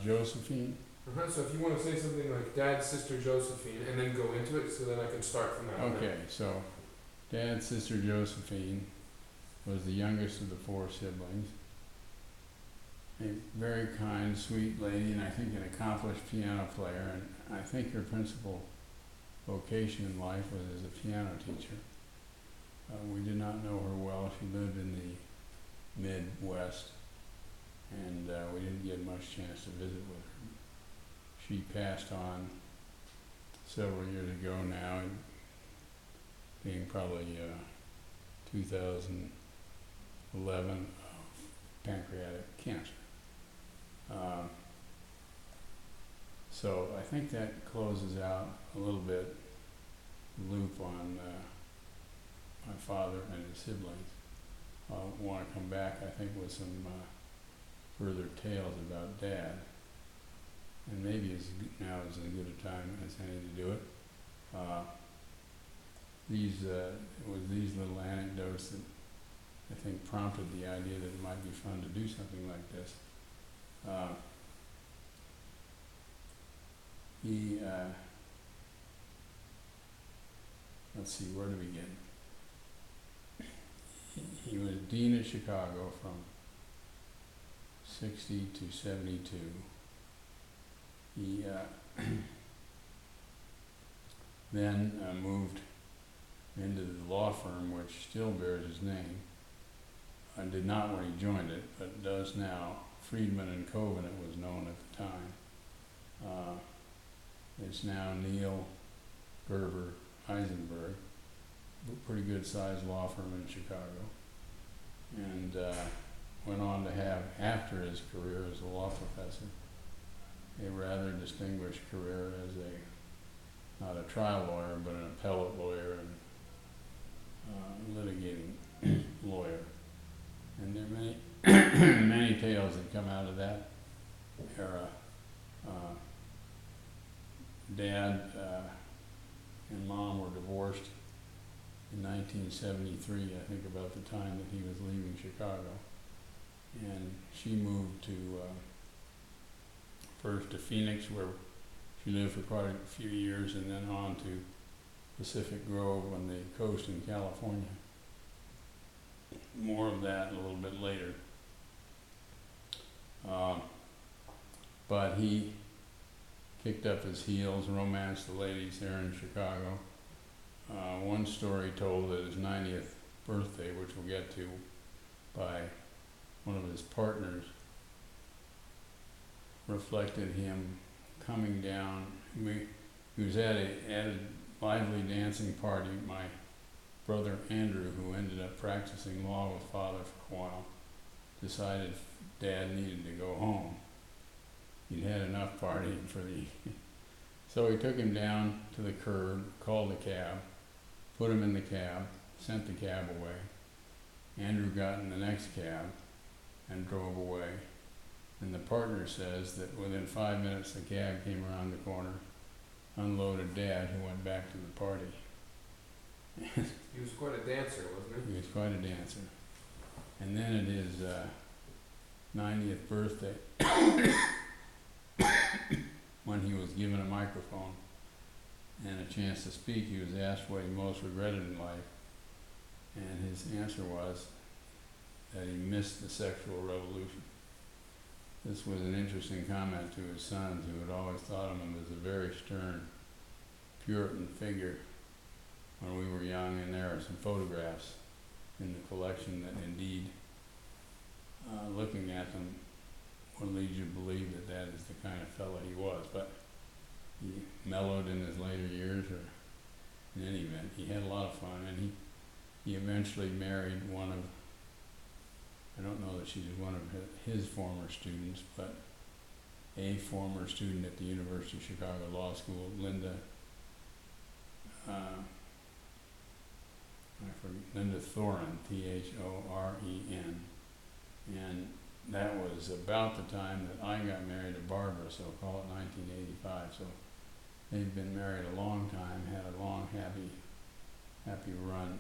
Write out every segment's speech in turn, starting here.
Josephine. So if you want to say something like Dad's sister Josephine, and then go into it, so that I can start from that. Okay, so Dad's sister Josephine was the youngest of the four siblings. A very kind, sweet lady, and I think an accomplished piano player, and I think her principal vocation in life was as a piano teacher. We did not know her well. She lived in the Midwest, and we didn't get much chance to visit with her. She passed on several years ago now, being probably 2011, of pancreatic cancer. So I think that closes out a little bit the loop on my father and his siblings. I want to come back, I think, with some further tales about Dad, and maybe now is as good a time as any to do it. It was these little anecdotes that I think prompted the idea that it might be fun to do something like this. Let's see, where do we begin? He was dean of Chicago from 60 to 72. He then moved into the law firm, which still bears his name. I did not when he joined it, but does now. Friedman and Covenant was known at the time. It's now Neal Gerber Eisenberg, a pretty good sized law firm in Chicago, and went on to have, after his career as a law professor, a rather distinguished career as not a trial lawyer, but an appellate lawyer and litigating lawyer. And there are many, many tales that come out of that era. Dad and Mom were divorced in 1973, I think about the time that he was leaving Chicago. And she moved to first to Phoenix, where she lived for quite a few years, and then on to Pacific Grove on the coast in California. More of that a little bit later. But he kicked up his heels, romanced the ladies there in Chicago. One story told at his 90th birthday, which we'll get to, by one of his partners, reflected him coming down. He was at a lively dancing party. My brother Andrew, who ended up practicing law with Father for a while, decided Dad needed to go home. He'd had enough partying for the evening. So he took him down to the curb, called a cab, put him in the cab, sent the cab away. Andrew got in the next cab and drove away. And the partner says that within 5 minutes the cab came around the corner, unloaded Dad, who went back to the party. He was quite a dancer, wasn't he? He was quite a dancer. And then at his 90th birthday, when he was given a microphone and a chance to speak, he was asked what he most regretted in life. And his answer was that he missed the sexual revolution. This was an interesting comment to his sons, who had always thought of him as a very stern Puritan figure when we were young, and there are some photographs in the collection that indeed, looking at them, would lead you to believe that that is the kind of fellow he was. But he mellowed in his later years, or in any event, he had a lot of fun, and he eventually married one of, I don't know that she's one of his former students, but a former student at the University of Chicago Law School, Linda Thoren, Thoren, and that was about the time that I got married to Barbara, so call it 1985. So they've been married a long time, had a long, happy run,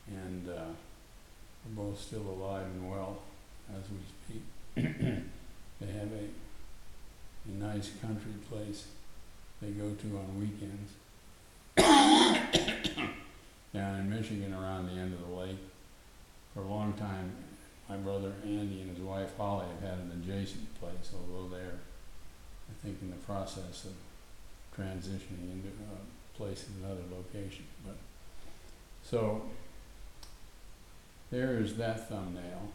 and we're both still alive and well as we speak. They have a nice country place they go to on weekends down in Michigan around the end of the lake. For a long time, my brother Andy and his wife Holly have had an adjacent place, although they're, I think, in the process of transitioning into a place in another location. But so there is that thumbnail.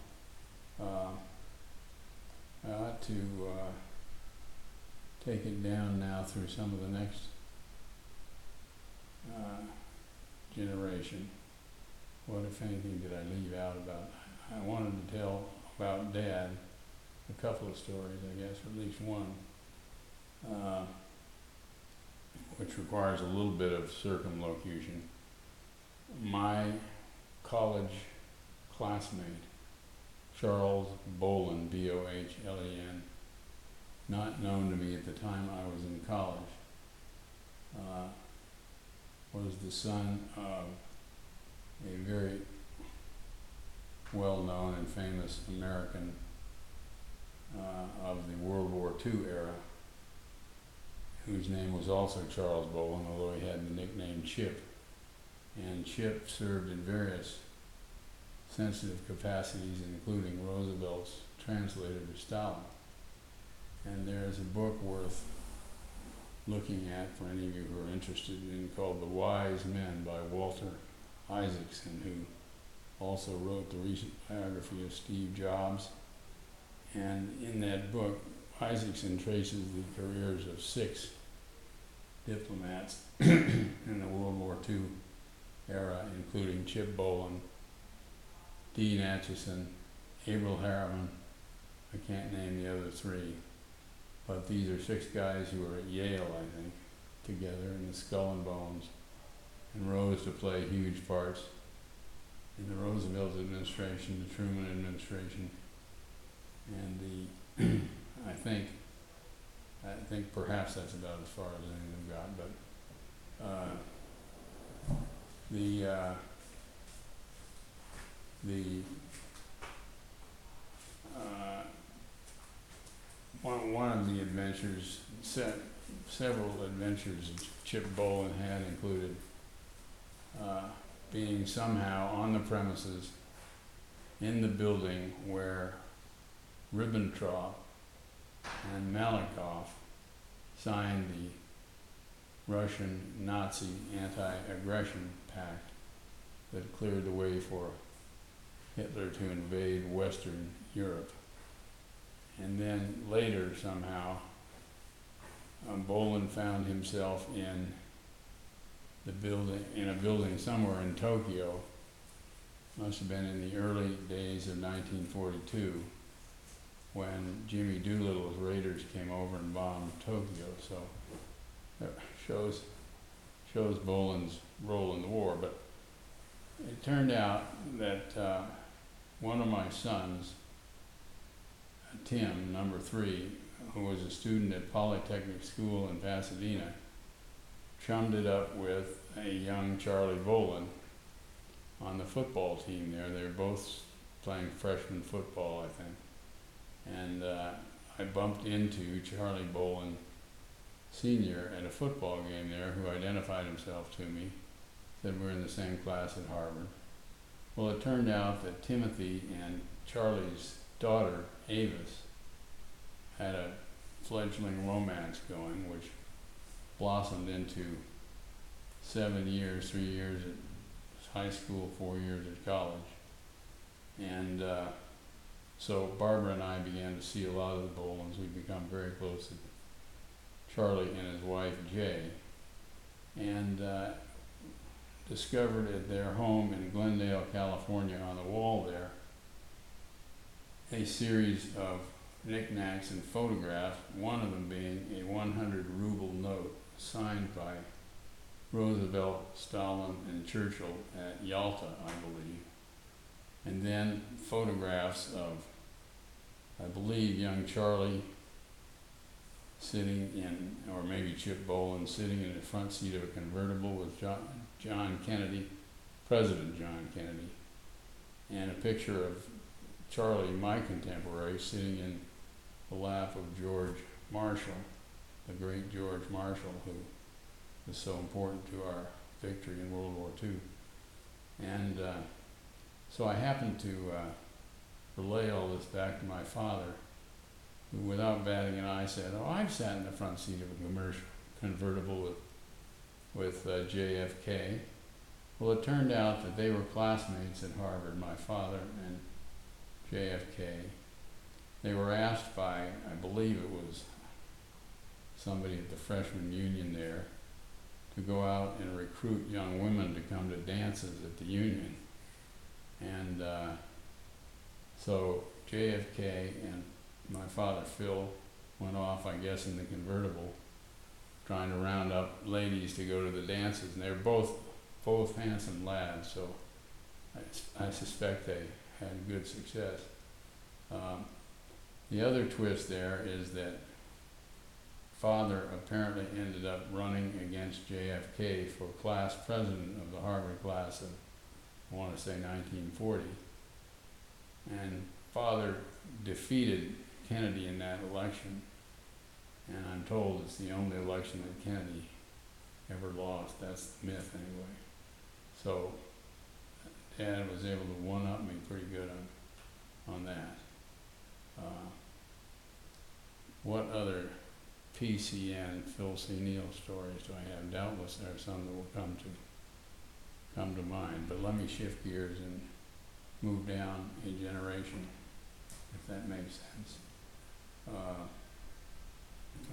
I ought to take it down now through some of the next generation. What, if anything, did I leave out about? I wanted to tell about Dad a couple of stories, I guess, or at least one, which requires a little bit of circumlocution. My college classmate, Charles Bolen, B-O-H-L-E-N, not known to me at the time I was in college, was the son of a very well-known and famous American of the World War II era, whose name was also Charles Bolen, although he had the nickname Chip. And Chip served in various sensitive capacities, including Roosevelt's translator to Stalin. And there is a book worth looking at for any of you who are interested in, called The Wise Men by Walter Isaacson, who also wrote the recent biography of Steve Jobs. And in that book, Isaacson traces the careers of 6 diplomats in the World War II era, including Chip Bolen, Dean Acheson, Averell Harriman. I can't name the other 3, but these are 6 guys who were at Yale, I think, together in the Skull and Bones, and rose to play huge parts in the Roosevelt administration, the Truman administration, and the I think perhaps that's about as far as any of them got, but one of the adventures, several adventures Chip Bolen had included being somehow on the premises in the building where Ribbentrop and Malakoff signed the Russian Nazi anti-aggression pact that cleared the way for Hitler to invade Western Europe. And then later, somehow, Bolen found himself in a building somewhere in Tokyo. Must have been in the early days of 1942, when Jimmy Doolittle's raiders came over and bombed Tokyo. So that shows Bolen's role in the war. But it turned out that one of my sons, Tim, number 3, who was a student at Polytechnic School in Pasadena, chummed it up with a young Charlie Bolen on the football team there. They were both playing freshman football, I think. And I bumped into Charlie Bolen Sr. at a football game there, who identified himself to me, said we're in the same class at Harvard. Well, it turned out that Timothy and Charlie's daughter, Avis, had a fledgling romance going, which blossomed into 7 years, 3 years at high school, 4 years at college. And so Barbara and I began to see a lot of the Bolens. We'd become very close to Charlie and his wife, Jay, and discovered at their home in Glendale, California, on the wall there, a series of knickknacks and photographs, one of them being a 100 ruble note signed by Roosevelt, Stalin, and Churchill at Yalta, I believe. And then photographs of, I believe, young Charlie sitting in, or maybe Chip Bolen, sitting in the front seat of a convertible with John Kennedy, President John Kennedy, and a picture of Charlie, my contemporary, sitting in the lap of George Marshall, the great George Marshall, who was so important to our victory in World War II. And so I happened to relay all this back to my father, who, without batting an eye, said, "Oh, I've sat in the front seat of a commercial convertible with JFK." Well, it turned out that they were classmates at Harvard, my father and JFK. They were asked by, I believe it was somebody at the freshman union there, to go out and recruit young women to come to dances at the union. And so JFK and my father Phil went off, I guess, in the convertible, trying to round up ladies to go to the dances, and they were both handsome lads, so I suspect they had good success. The other twist there is that father apparently ended up running against JFK for class president of the Harvard class of, I want to say, 1940. And father defeated Kennedy in that election, and I'm told it's the only election that Kennedy ever lost. That's the myth anyway. So Dad was able to one-up me pretty good on that. What other PCN, Phil C. Neal stories do I have? Doubtless there are some that will come to mind, but let me shift gears and move down a generation, if that makes sense.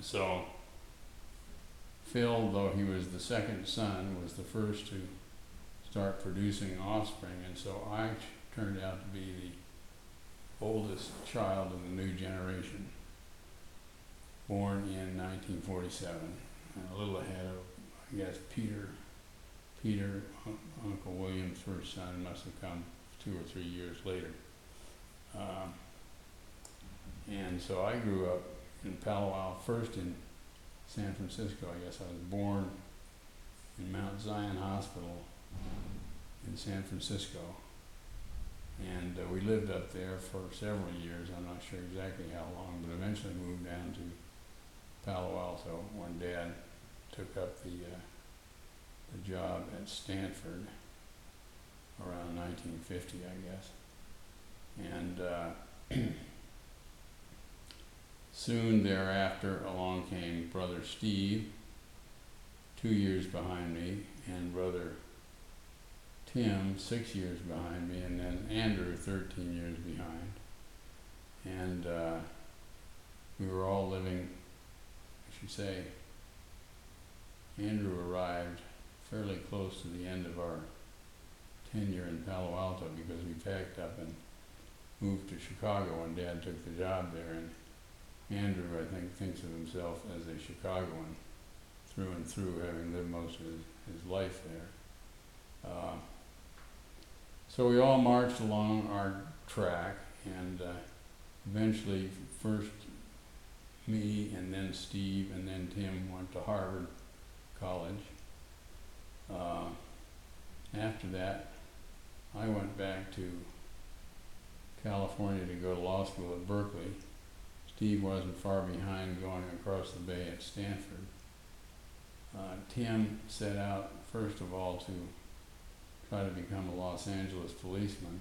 So Phil, though he was the second son, was the first to start producing offspring, and so I turned out to be the oldest child of the new generation, born in 1947, and a little ahead of, I guess, Peter, Uncle William's first son, must have come 2 or 3 years later. And so I grew up in Palo Alto, first in San Francisco. I guess I was born in Mount Zion Hospital in San Francisco. And we lived up there for several years. I'm not sure exactly how long, but eventually moved down to Palo Alto when Dad took up the job at Stanford around 1950, I guess. And soon thereafter along came brother Steve, 2 years behind me, and brother Tim, 6 years behind me, and then Andrew, 13 years behind. And we were all living, I should say, Andrew arrived fairly close to the end of our tenure in Palo Alto, because we packed up and moved to Chicago when Dad took the job there. And Andrew, I think, thinks of himself as a Chicagoan through and through, having lived most of his life there. So we all marched along our track, and eventually first me and then Steve and then Tim went to Harvard College. After that, I went back to California to go to law school at Berkeley. Steve wasn't far behind, going across the bay at Stanford. Tim set out, first of all, to try to become a Los Angeles policeman,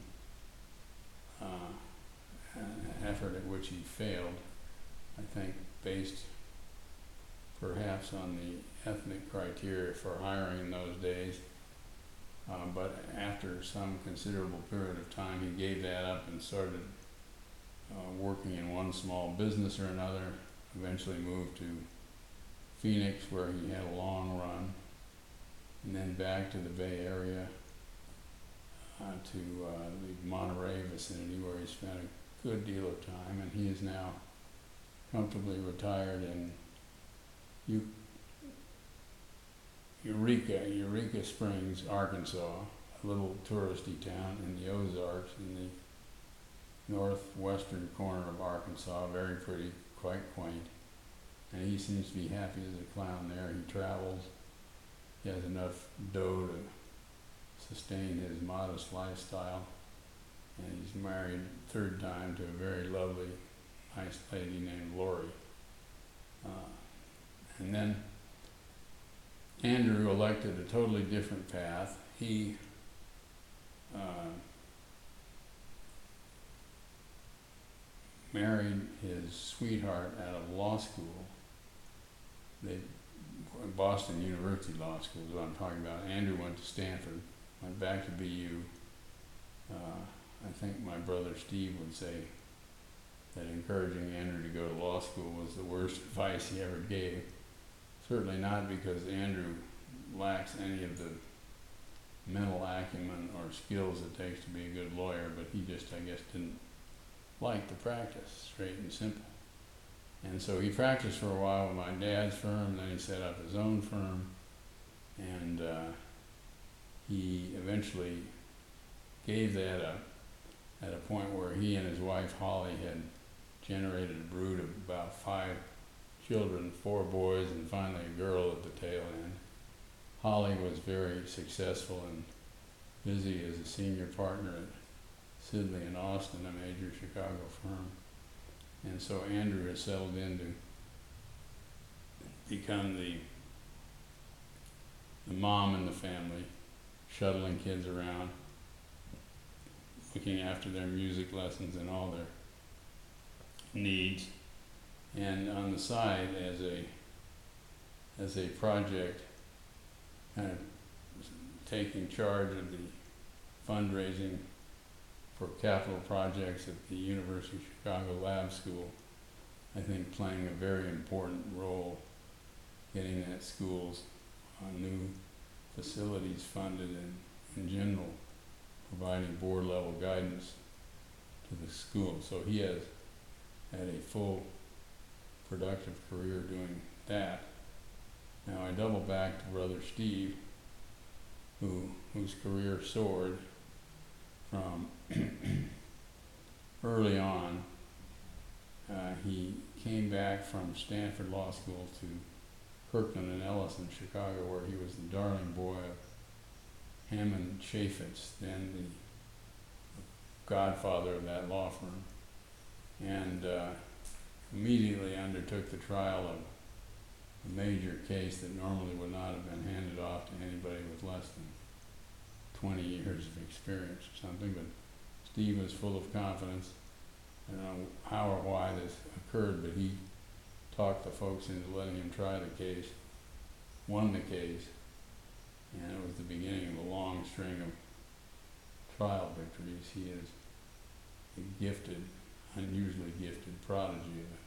an effort at which he failed, I think, based perhaps on the ethnic criteria for hiring in those days. But after some considerable period of time, he gave that up and started working in one small business or another, eventually moved to Phoenix, where he had a long run, and then back to the Bay Area, to the Monterey vicinity, where he spent a good deal of time, and he is now comfortably retired in Eureka Springs, Arkansas, a little touristy town in the Ozarks in the northwestern corner of Arkansas, very pretty, quite quaint. And he seems to be happy as a clown there. He travels, he has enough dough to sustain his modest lifestyle, and he's married third time to a very lovely nice lady named Lori. And then Andrew elected a totally different path. He married his sweetheart out of law school. They Boston University Law School is what I'm talking about. Andrew went to Stanford, went back to BU. I think my brother Steve would say that encouraging Andrew to go to law school was the worst advice he ever gave. Certainly not because Andrew lacks any of the mental acumen or skills it takes to be a good lawyer, but he just, I guess, didn't like the practice, straight and simple. And so he practiced for a while with my dad's firm, then he set up his own firm, and he eventually gave that up at a point where he and his wife Holly had generated a brood of about 5 children, 4 boys and finally a girl at the tail end. Holly was very successful and busy as a senior partner at Sidley and Austin, a major Chicago firm. And so Andrew has settled in to become the mom in the family, shuttling kids around, looking after their music lessons and all their needs. And on the side, as a project, kind of taking charge of the fundraising for capital projects at the University of Chicago Lab School, I think playing a very important role getting that school's new facilities funded and in general providing board level guidance to the school. So he has had a full productive career doing that. Now I double back to Brother Steve, whose career soared from early on. He came back from Stanford Law School to Kirkland and Ellis in Chicago, where he was the darling boy of Hammond Chaffetz, then the godfather of that law firm, and immediately undertook the trial of a major case that normally would not have been handed off to anybody with less than 20 years of experience or something. But Steve was full of confidence. I don't know how or why this occurred, but he talked the folks into letting him try the case, won the case, and it was the beginning of a long string of trial victories. He is a gifted, unusually gifted prodigy of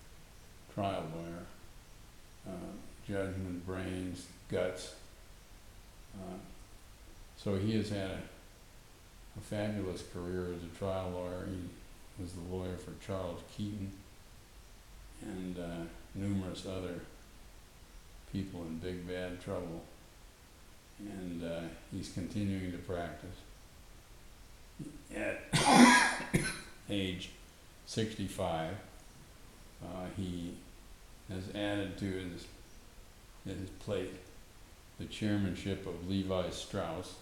a trial lawyer. Judgment, brains, guts. So he has had a fabulous career as a trial lawyer. He was the lawyer for Charles Keaton and numerous other people in big bad trouble. And he's continuing to practice. At age 65, he has added to his plate the chairmanship of Levi Strauss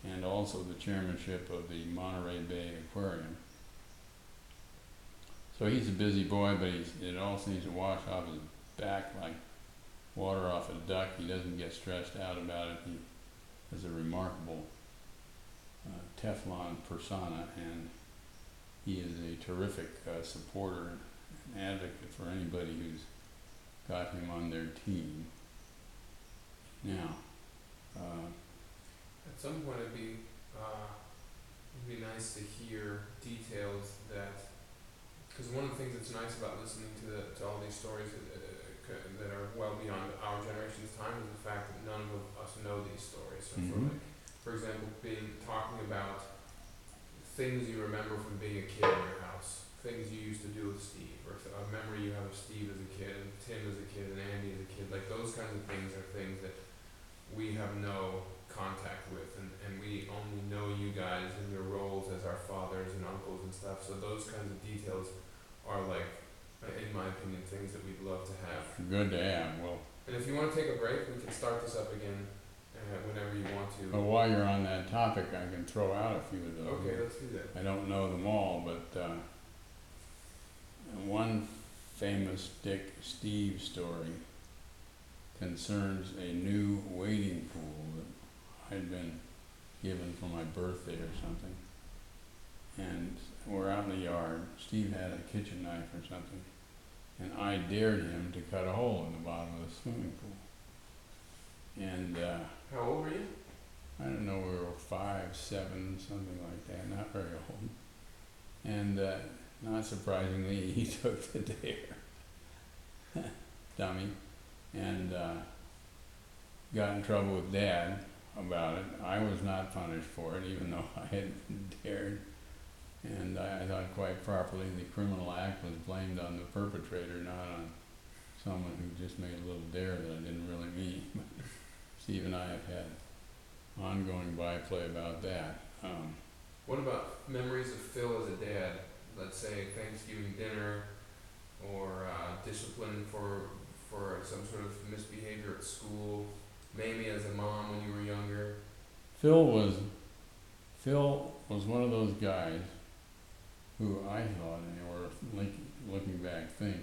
and also the chairmanship of the Monterey Bay Aquarium. So he's a busy boy, but it all seems to wash off his back like water off a duck. He doesn't get stressed out about it. He is a remarkable Teflon persona, and he is a terrific supporter and advocate for anybody who's got him on their team. Now, at some point it'd be nice to hear details that, because one of the things that's nice about listening to all these stories that are well beyond our generation's time is the fact that none of us know these stories. So for example, talking about things you remember from being a kid in your house, things you used to do with Steve, or a memory you have of Steve as a kid, and Tim as a kid, and Andy as a kid, like those kinds of things are things that we have no contact with, and we only know you guys in your roles as our fathers and uncles and stuff, so those kinds of details are, like, in my opinion, things that we'd love to have. good to have. Well, And if you want to take a break, we can start this up again whenever you want to. but while you're on that topic, I can throw out a few of those. Okay, let's do that. I don't know them all, but one famous Dick Steve story concerns a new wading pool that I'd been given for my birthday or something. And we're out in the yard. Steve had a kitchen knife or something, and I dared him to cut a hole in the bottom of the swimming pool. And How old were you? I don't know, we were 5, 7, something like that, not very old. And not surprisingly, he took the dare, dummy, and got in trouble with Dad about it. I was not punished for it, even though I had been dared. And I thought quite properly the criminal act was blamed on the perpetrator, not on someone who just made a little dare that I didn't really mean. Steve and I have had ongoing byplay about that. What about memories of Phil as a dad? Let's say Thanksgiving dinner, or discipline for some sort of misbehavior at school. Mamie as a mom when you were younger. Phil was one of those guys who I thought, or looking back, think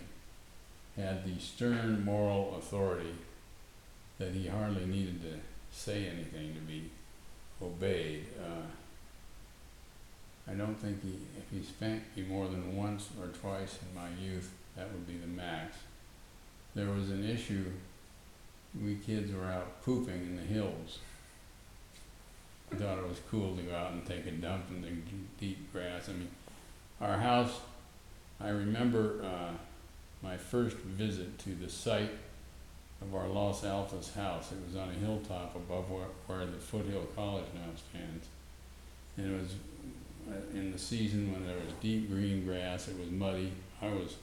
had the stern moral authority that he hardly needed to say anything to be obeyed. I don't think if he spanked me more than once or twice in my youth, that would be the max. There was an issue, we kids were out pooping in the hills. I thought it was cool to go out and take a dump in the deep grass. I mean, our house, I remember my first visit to the site of our Los Altos house. It was on a hilltop above where the Foothill College now stands. And it was in the season when there was deep green grass, it was muddy. I was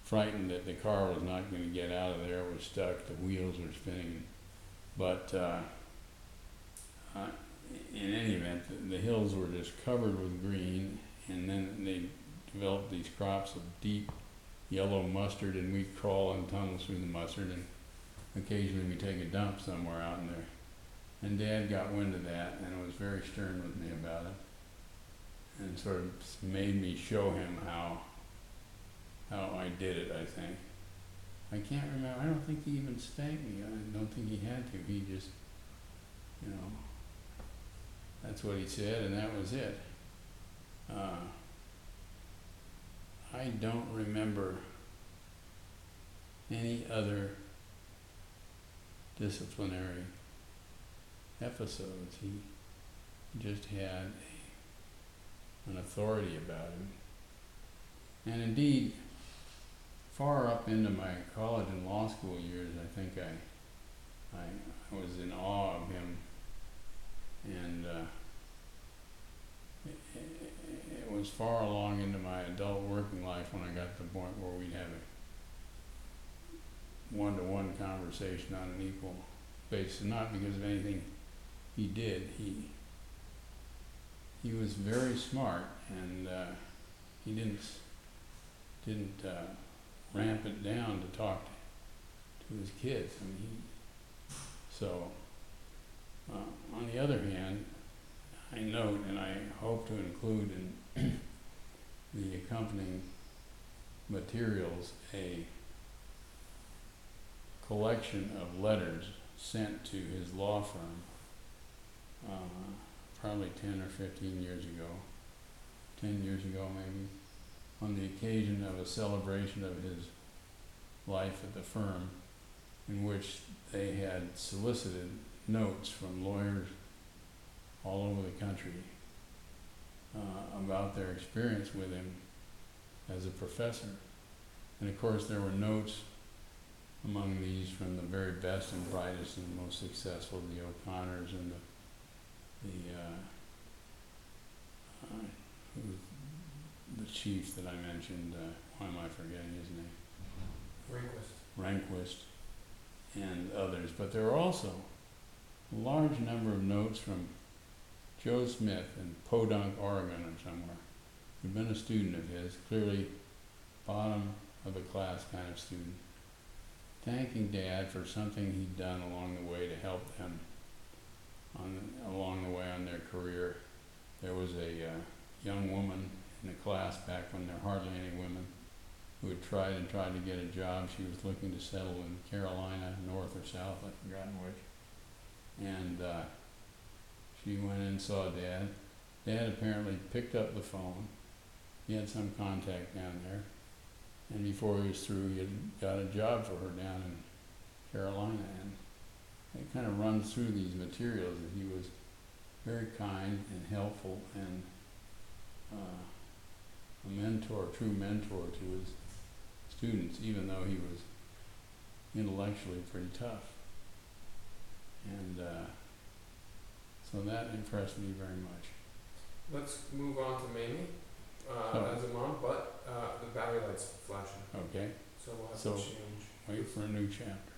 frightened that the car was not going to get out of there. It was stuck, the wheels were spinning. But in any event, the hills were just covered with green, and then they developed these crops of deep yellow mustard, and we'd crawl and tunnel through the mustard, and occasionally we'd take a dump somewhere out in there. And Dad got wind of that and was very stern with me about it, and sort of made me show him how I did it, I think. I can't remember, I don't think he even spanked me. I don't think he had to. He just, that's what he said, and that was it. I don't remember any other disciplinary episodes. He just had an authority about him. And indeed, far up into my college and law school years, I think I was in awe of him. And it was far along into my adult working life when I got to the point where we'd have a one-to-one conversation on an equal basis, not because of anything he did. He was very smart, and he didn't ramp it down to talk to his kids. I mean, on the other hand, I note, and I hope to include in the accompanying materials, a collection of letters sent to his law firm probably 10 or 15 years ago, 10 years ago maybe, on the occasion of a celebration of his life at the firm, in which they had solicited notes from lawyers all over the country about their experience with him as a professor. And of course there were notes among these from the very best and brightest and most successful, the O'Connors and the chief that I mentioned, why am I forgetting his name? Rehnquist and others. But there were also a large number of notes from Joe Smith in Podunk, Oregon or somewhere, who'd been a student of his, clearly bottom of the class kind of student, thanking Dad for something he'd done along the way to help them along the way on their career. There was a young woman in the class back when there were hardly any women, who had tried to get a job. She was looking to settle in Carolina, north or south, I've forgotten which. And she went in and saw Dad. Dad apparently picked up the phone. He had some contact down there. And before he was through, he had got a job for her down in Carolina. And it kind of runs through these materials that he was very kind and helpful and a mentor, true mentor to his students, even though he was intellectually pretty tough. And so that impressed me very much. Let's move on to Mamie as a mom, but the battery light's flashing, Okay, so we'll have So- to change. wait for a new chapter.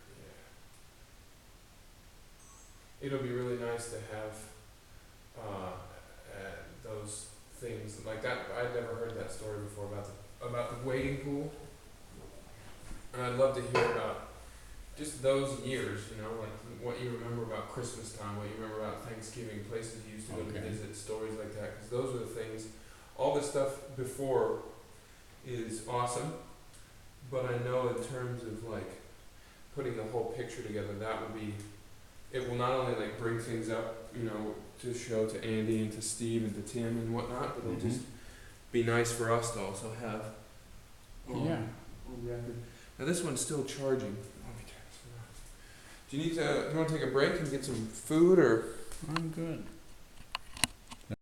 Yeah. It'll be really nice to have those things like that. I'd never heard that story before about the wading pool, and I'd love to hear about just those years. You know, like what you remember about Christmas time, what you remember about Thanksgiving, places you used to go to Okay. visit, stories like that. Because those are the things. All the stuff before is awesome, but I know in terms of like putting the whole picture together, that would be. It will not only like bring things up, you know, to show to Andy and to Steve and to Tim and whatnot, but it'll just be nice for us to also have Yeah. on record. Now this one's still charging. Let me turn this one off. Do you want to take a break and get some food or? I'm good.